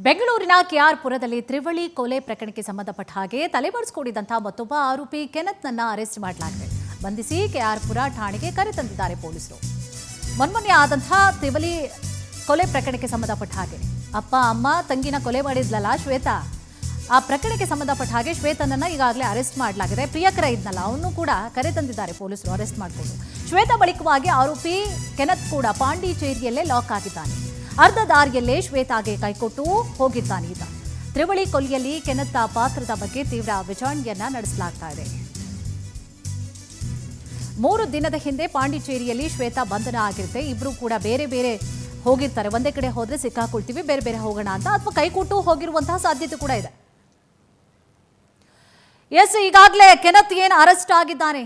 ಬೆಂಗಳೂರಿನ ಕೆಆರ್ಪುರದಲ್ಲಿ ತ್ರಿವಳಿ ಕೊಲೆ ಪ್ರಕರಣಕ್ಕೆ ಸಂಬಂಧಪಟ್ಟ ಹಾಗೆ ತಲೆಮರೆಸಿಕೊಂಡಿದ್ದಂತಹ ಮತ್ತೊಬ್ಬ ಆರೋಪಿ ಕೆನತ್ನನ್ನ ಅರೆಸ್ಟ್ ಮಾಡಲಾಗಿದೆ. ಬಂಧಿಸಿ ಕೆಆರ್ಪುರ ಠಾಣೆಗೆ ಕರೆತಂದಿದ್ದಾರೆ ಪೊಲೀಸರು. ಮೊನ್ನೆ ಆದಂತಹ ತ್ರಿವಳಿ ಕೊಲೆ ಪ್ರಕರಣಕ್ಕೆ ಸಂಬಂಧಪಟ್ಟ ಹಾಗೆ ಅಪ್ಪ ಅಮ್ಮ ತಂಗಿನ ಕೊಲೆ ಮಾಡಿದ್ಲಲ್ಲ ಶ್ವೇತಾ, ಆ ಪ್ರಕರಣಕ್ಕೆ ಸಂಬಂಧಪಟ್ಟ ಹಾಗೆ ಶ್ವೇತನನ್ನ ಈಗಾಗಲೇ ಅರೆಸ್ಟ್ ಮಾಡಲಾಗಿದೆ. ಪ್ರಿಯಕರ ಇದ್ನಲ್ಲ ಅವನು ಕೂಡ ಕರೆತಂದಿದ್ದಾರೆ ಪೊಲೀಸರು ಅರೆಸ್ಟ್ ಮಾಡಿಕೊಂಡು. ಶ್ವೇತಾ ಬಳಿಕವಾಗಿ ಆರೋಪಿ ಕೆನತ್ ಕೂಡ ಪಾಂಡಿಚೇರಿಯಲ್ಲೇ ಲಾಕ್ ಆಗಿದ್ದಾನೆ. ಅರ್ಧ ದಾರಿಯಲ್ಲೇ ಶ್ವೇತಾಗೆ ಕೈಕೊಟ್ಟು ಹೋಗಿದ್ದಾನೆ ಈತ. ತ್ರಿವಳಿ ಕೊಲೆಯಲ್ಲಿ ಕೆನತ್ತ ಪಾತ್ರದ ಬಗ್ಗೆ ತೀವ್ರ ವಿಚಾರಣೆಯನ್ನ ನಡೆಸಲಾಗ್ತಾ ಇದೆ. 3 ದಿನದ ಹಿಂದೆ ಪಾಂಡಿಚೇರಿಯಲ್ಲಿ ಶ್ವೇತಾ ಬಂಧನ ಆಗಿರುತ್ತೆ. ಇಬ್ರು ಕೂಡ ಬೇರೆ ಬೇರೆ ಹೋಗಿರ್ತಾರೆ. ಒಂದೇ ಕಡೆ ಹೋದ್ರೆ ಸಿಕ್ಕಾಕೊಳ್ತೀವಿ, ಬೇರೆ ಬೇರೆ ಹೋಗೋಣ ಅಂತ, ಅಥವಾ ಕೈಕೊಟ್ಟು ಹೋಗಿರುವಂತಹ ಸಾಧ್ಯತೆ ಕೂಡ ಇದೆ. ಎಸ್, ಈಗಾಗಲೇ ಕೆನತ್ ಏನು ಅರೆಸ್ಟ್ ಆಗಿದ್ದಾನೆ.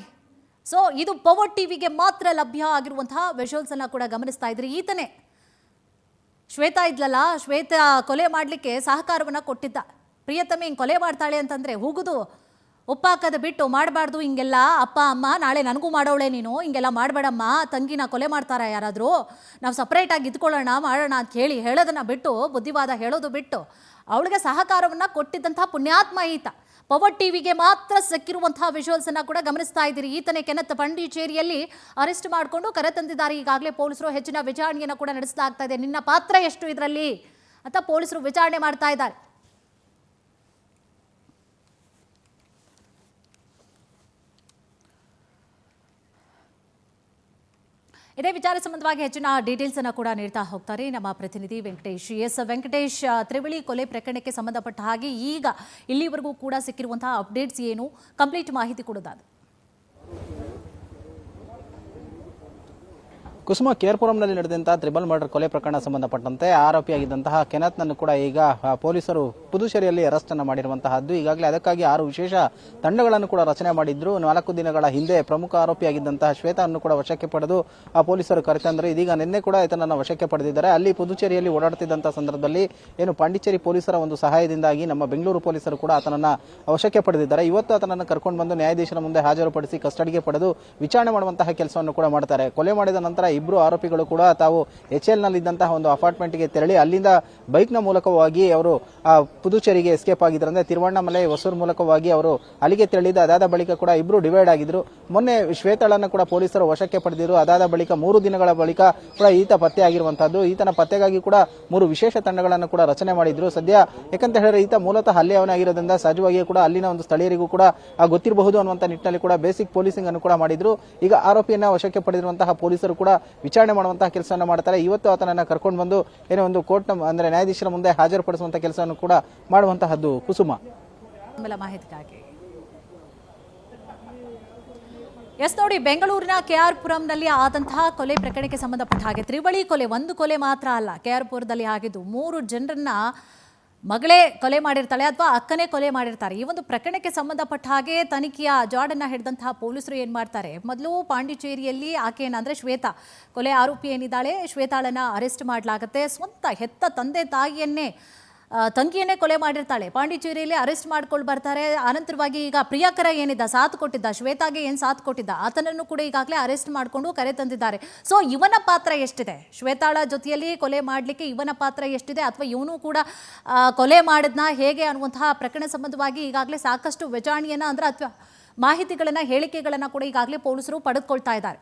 ಸೊ ಇದು ಪವರ್ ಟಿವಿಗೆ ಮಾತ್ರ ಲಭ್ಯ ಆಗಿರುವಂತಹ ವಿಜುವಲ್ಸ್ ಅನ್ನ ಕೂಡ ಗಮನಿಸ್ತಾ ಇದ್ರಿ. ಈತನೇ ಶ್ವೇತಾ ಇದ್ಲಲ್ಲ, ಶ್ವೇತಾ ಕೊಲೆ ಮಾಡಲಿಕ್ಕೆ ಸಹಕಾರವನ್ನು ಕೊಟ್ಟಿದ್ದ. ಪ್ರಿಯತಮೆ ಹಿಂಗೆ ಕೊಲೆ ಮಾಡ್ತಾಳೆ ಅಂತಂದರೆ ಹೋಗುದು ಉಪ್ಪಾಕದ ಬಿಟ್ಟು ಮಾಡಬಾರ್ದು ಹಿಂಗೆಲ್ಲ, ಅಪ್ಪ ಅಮ್ಮ ನಾಳೆ ನನಗೂ ಮಾಡೋಳೆ ನೀನು, ಹಿಂಗೆಲ್ಲ ಮಾಡಬೇಡಮ್ಮ, ತಂಗಿನ ಕೊಲೆ ಮಾಡ್ತಾರ ಯಾರಾದರೂ, ನಾವು ಸಪ್ರೇಟಾಗಿ ಇದ್ಕೊಳ್ಳೋಣ ಮಾಡೋಣ ಅಂತ ಹೇಳೋದನ್ನು ಬಿಟ್ಟು, ಬುದ್ಧಿವಾದ ಹೇಳೋದು ಬಿಟ್ಟು ಅವಳಿಗೆ ಸಹಕಾರವನ್ನು ಕೊಟ್ಟಿದ್ದಂಥ ಪುಣ್ಯಾತ್ಮ ಈತ. ಪವರ್ ಟಿವಿಗೆ ಮಾತ್ರ ಸಿಕ್ಕಿರುವಂತಹ ವಿಜುವಲ್ಸ್ ಅನ್ನ ಕೂಡ ಗಮನಿಸ್ತಾ ಇದ್ದೀರಿ. ಈತನೇ ಕೆನತ್ ಪಾಂಡಿಚೇರಿಯಲ್ಲಿ ಅರೆಸ್ಟ್ ಮಾಡಿಕೊಂಡು ಕರೆತಂದಿದ್ದಾರೆ. ಈಗಾಗಲೇ ಪೊಲೀಸರು ಹೆಚ್ಚಿನ ವಿಚಾರಣೆಯನ್ನು ಕೂಡ ನಡೆಸಲಾಗ್ತಾ ಇದೆ. ನಿನ್ನ ಪಾತ್ರ ಎಷ್ಟು ಇದರಲ್ಲಿ ಅಂತ ಪೊಲೀಸರು ವಿಚಾರಣೆ ಮಾಡ್ತಾ ಇದ್ದಾರೆ. ಇದೇ ವಿಚಾರ ಸಂಬಂಧವಾಗಿ ಹೆಚ್ಚಿನ ಡೀಟೇಲ್ಸ್ ಅನ್ನು ಕೂಡ ನೀಡ್ತಾ ಹೋಗ್ತಾರೆ ನಮ್ಮ ಪ್ರತಿನಿಧಿ ವೆಂಕಟೇಶ್. ಎಸ್ ವೆಂಕಟೇಶ್, ತ್ರಿವಳಿ ಕೊಲೆ ಪ್ರಕರಣಕ್ಕೆ ಸಂಬಂಧಪಟ್ಟ ಹಾಗೆ ಈಗ ಇಲ್ಲಿವರೆಗೂ ಕೂಡ ಸಿಕ್ಕಿರುವಂತಹ ಅಪ್ಡೇಟ್ಸ್ ಏನು, ಕಂಪ್ಲೀಟ್ ಮಾಹಿತಿ ಕೊಡೋದಾದ್ರೆ. ಕುಸುಮ, ಕೇರ್ಪುರಂನಲ್ಲಿ ನಡೆದಂತಹ ತ್ರಿಬಲ್ ಮರ್ಡರ್ ಕೊಲೆ ಪ್ರಕರಣ ಸಂಬಂಧಪಟ್ಟಂತೆ ಆರೋಪಿಯಾಗಿದ್ದಂತಹ ಕೆನತ್ನನ್ನು ಕೂಡ ಈಗ ಪೊಲೀಸರು ಪುದುಚೇರಿಯಲ್ಲಿ ಅರೆಸ್ಟ್ ಅನ್ನು ಮಾಡಿರುವಂತಹದ್ದು. ಈಗಾಗಲೇ ಅದಕ್ಕಾಗಿ 6 ವಿಶೇಷ ತಂಡಗಳನ್ನು ಕೂಡ ರಚನೆ ಮಾಡಿದ್ರು. 4 ದಿನಗಳ ಹಿಂದೆ ಪ್ರಮುಖ ಆರೋಪಿಯಾಗಿದ್ದಂತಹ ಶ್ವೇತಾವನ್ನು ಕೂಡ ವಶಕ್ಕೆ ಪಡೆದು ಪೊಲೀಸರು ಕರೆತಂದ್ರೆ ಇದೀಗ ನಿನ್ನೆ ಕೂಡ ಇದನ್ನು ವಶಕ್ಕೆ ಪಡೆದಿದ್ದಾರೆ. ಅಲ್ಲಿ ಪುದುಚೇರಿಯಲ್ಲಿ ಓಡಾಡುತ್ತಿದ್ದಂತಹ ಸಂದರ್ಭದಲ್ಲಿ ಏನು ಪಾಂಡಿಚೇರಿ ಪೊಲೀಸರ ಒಂದು ಸಹಾಯದಿಂದಾಗಿ ನಮ್ಮ ಬೆಂಗಳೂರು ಪೊಲೀಸರು ಕೂಡ ಆತನನ್ನ ವಶಕ್ಕೆ ಪಡೆದಿದ್ದಾರೆ. ಇವತ್ತು ಆತನನ್ನು ಕರ್ಕೊಂಡು ಬಂದು ನ್ಯಾಯಾಧೀಶರ ಮುಂದೆ ಹಾಜರುಪಡಿಸಿ ಕಸ್ಟಡಿಗೆ ಪಡೆದು ವಿಚಾರಣೆ ಮಾಡುವಂತಹ ಕೆಲಸವನ್ನು ಕೂಡ ಮಾಡ್ತಾರೆ. ಕೊಲೆ ಮಾಡಿದ ನಂತರ ಇಬ್ಬರು ಆರೋಪಿಗಳು ಕೂಡ ತಾವು HL ನಲ್ಲಿದ್ದಂತಹ ಒಂದು ಅಪಾರ್ಟ್ಮೆಂಟ್ಗೆ ತೆರಳಿ ಅಲ್ಲಿಂದ ಬೈಕ್ನ ಮೂಲಕವಾಗಿ ಅವರು ಪುದುಚೇರಿಗೆ ಎಸ್ಕೇಪ್ ಆಗಿದ್ರು. ಅಂದ್ರೆ ತಿರುವಣ್ಣಾಮಲೈ ಹೊಸೂರು ಮೂಲಕವಾಗಿ ಅವರು ಅಲ್ಲಿಗೆ ತೆರಳಿದ. ಅದಾದ ಬಳಿಕ ಕೂಡ ಇಬ್ರು ಡಿವೈಡ್ ಆಗಿದ್ರು. ಮೊನ್ನೆ ಶ್ವೇತಾಳನ್ನು ಕೂಡ ಪೊಲೀಸರು ವಶಕ್ಕೆ ಪಡೆದಿರು. ಅದಾದ ಬಳಿಕ 3 ದಿನಗಳ ಬಳಿಕ ಕೂಡ ಈತ ಪತ್ತೆ ಆಗಿರುವಂತಹದ್ದು. ಈತನ ಪತ್ತೆಗಾಗಿ ಕೂಡ 3 ವಿಶೇಷ ತಂಡಗಳನ್ನು ಕೂಡ ರಚನೆ ಮಾಡಿದ್ರು. ಸದ್ಯ ಯಾಕಂತ ಹೇಳಿದ್ರೆ ಈತ ಮೂಲತಃ ಹಲ್ಲೆಯವನಾಗಿರೋದ್ರಿಂದ ಸಹಜವಾಗಿಯೂ ಕೂಡ ಅಲ್ಲಿನ ಒಂದು ಸ್ಥಳೀಯರಿಗೂ ಕೂಡ ಗೊತ್ತಿರಬಹುದು ಅನ್ನುವಂತ ನಿಟ್ಟಿನಲ್ಲಿ ಕೂಡ ಬೇಸಿಕ್ ಪೊಲೀಸಿಂಗ್ ಅನ್ನು ಕೂಡ ಮಾಡಿದ್ರು. ಈಗ ಆರೋಪಿಯನ್ನ ವಶಕ್ಕೆ ಪಡೆದಿರುವಂತಹ ಪೊಲೀಸರು ಕೂಡ ವಿಚಾರಣೆ ಮಾಡುವಂತಹ ಕೆಲಸವನ್ನು ಮಾಡ್ತಾರೆ. ಇವತ್ತು ಆತನನ್ನ ಕರ್ಕೊಂಡು ಬಂದು ಏನೋ ಒಂದು ಕೋರ್ಟ್ ಅಂದ್ರೆ ನ್ಯಾಯಾಧೀಶರ ಮುಂದೆ ಹಾಜರುಪಡಿಸುವಂತಹ ಕೆಲಸವನ್ನು ಕೂಡ ಮಾಡುವಂತಹದ್ದು. ಕುಸುಮ, ಮಾಹಿತಿಗಾಗಿ. ಎಸ್ ನೋಡಿ, ಬೆಂಗಳೂರಿನ ಕೆಆರ್ಪುರಂನಲ್ಲಿ ಆದಂತಹ ಕೊಲೆ ಪ್ರಕರಣಕ್ಕೆ ಸಂಬಂಧಪಟ್ಟ ಹಾಗೆ ತ್ರಿವಳಿ ಕೊಲೆ, ಒಂದು ಕೊಲೆ ಮಾತ್ರ ಅಲ್ಲ, ಕೆಆರ್ಪುರದಲ್ಲಿ ಆಗಿದ್ದು 3 ಜನರನ್ನ ಮಗಳೇ ಕೊಲೆ ಮಾಡಿರ್ತಾಳೆ ಅಥವಾ ಅಕ್ಕನೇ ಕೊಲೆ ಮಾಡಿರ್ತಾರೆ. ಈ ಒಂದು ಪ್ರಕರಣಕ್ಕೆ ಸಂಬಂಧಪಟ್ಟ ಹಾಗೆ ತನಿಖೆಯ ಜಾಡನ್ನ ಹಿಡಿದಂತಹ ಪೊಲೀಸರು ಏನ್ ಮಾಡ್ತಾರೆ, ಮೊದಲು ಪಾಂಡಿಚೇರಿಯಲ್ಲಿ ಆಕೆಯನ್ನ ಅಂದ್ರೆ ಶ್ವೇತಾ ಕೊಲೆ ಆರೋಪಿ ಏನಿದ್ದಾಳೆ ಶ್ವೇತಾಳನ್ನ ಅರೆಸ್ಟ್ ಮಾಡಲಾಗುತ್ತೆ. ಸ್ವಂತ ಹೆತ್ತ ತಂದೆ ತಾಯಿಯನ್ನೇ ತಂಗಿಯನ್ನೇ ಕೊಲೆ ಮಾಡಿರ್ತಾಳೆ. ಪಾಂಡಿಚೇರಿಯಲ್ಲಿ ಅರೆಸ್ಟ್ ಮಾಡ್ಕೊಂಡು ಬರ್ತಾರೆ. ಅನಂತರವಾಗಿ ಈಗ ಪ್ರಿಯಕರ ಏನಿದ್ದ ಸಾಥ್ ಕೊಟ್ಟಿದ್ದ, ಶ್ವೇತಾಗೆ ಏನು ಸಾಥ್ ಕೊಟ್ಟಿದ್ದ ಆತನನ್ನು ಕೂಡ ಈಗಾಗಲೇ ಅರೆಸ್ಟ್ ಮಾಡಿಕೊಂಡು ಕರೆ ತಂದಿದ್ದಾರೆ. ಸೊ ಇವನ ಪಾತ್ರ ಎಷ್ಟಿದೆ, ಶ್ವೇತಾಳ ಜೊತೆಯಲ್ಲಿ ಕೊಲೆ ಮಾಡಲಿಕ್ಕೆ ಇವನ ಪಾತ್ರ ಎಷ್ಟಿದೆ, ಅಥವಾ ಇವನು ಕೂಡ ಕೊಲೆ ಮಾಡಿದ್ನ ಹೇಗೆ ಅನ್ನುವಂತಹ ಪ್ರಕರಣ ಸಂಬಂಧವಾಗಿ ಈಗಾಗಲೇ ಸಾಕಷ್ಟು ವಿಚಾರಣೆಯನ್ನ ಅಂದ್ರೆ ಅಥವಾ ಮಾಹಿತಿಗಳನ್ನ ಹೇಳಿಕೆಗಳನ್ನ ಕೂಡ ಈಗಾಗಲೇ ಪೊಲೀಸರು ಪಡೆದುಕೊಳ್ತಾ ಇದ್ದಾರೆ.